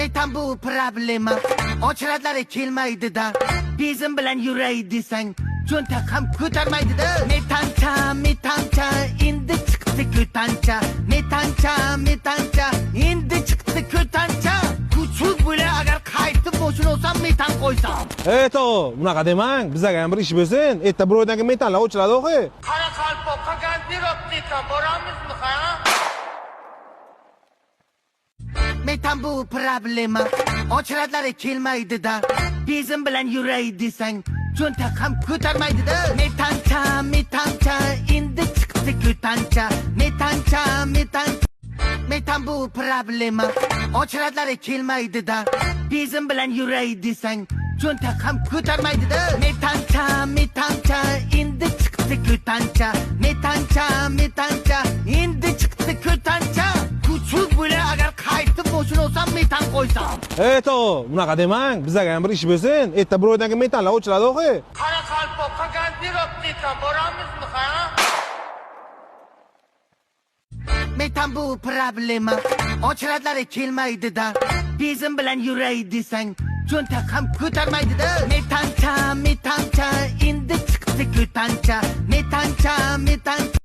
metan bu problema. Ochradlari kelmaydi-da. Bezim bilan yuray desang, cho'ntak ham ko'tarmaydi-da. Metancha, endi chiqdi ko'tancha. Metancha, endi chiqdi ko'tancha. Kuchuk bo'la agar qaytib boshini olsam metan qo'ysam. To, bunaqa demang. Bizga ham bir ish bo'lsin. Erta bir oydan keyin metanlar o'chiradi o'xi. Qara qalpoq garderobda ekan, boramizmi, ha? Metan bu problema. Ochradlari kelmaydi-da. Bezim bilan yuray desang, cho'ntak ham ko'tarmaydi-da. Metancha, endi chiqdi ko'tancha. Metan bu problema. Ochradlari kelmaydi-da. Bezim bilan yuray desang, cho'ntak ham ko'tarmaydi-da. Metancha, endi chiqdi ko'tancha. Metancha, endi chiqdi ko'tancha. Kuchuk bo'la agar qaytib boshini olsam metan qo'ysam. To, bunaqa demang. Bizga ham bir ish bo'lsin. Erta bir oydan keyin metanlar o'chiradi o'xi. Qara qalpoq garderobda ekan, boramizmi, ha? Metan bu problema. Ochradlari kelmaydi-da. Bezim bilan yuray desang, cho'ntak ham ko'tarmaydi-da. Metancha, endi chiqdi ko'tancha. Metancha.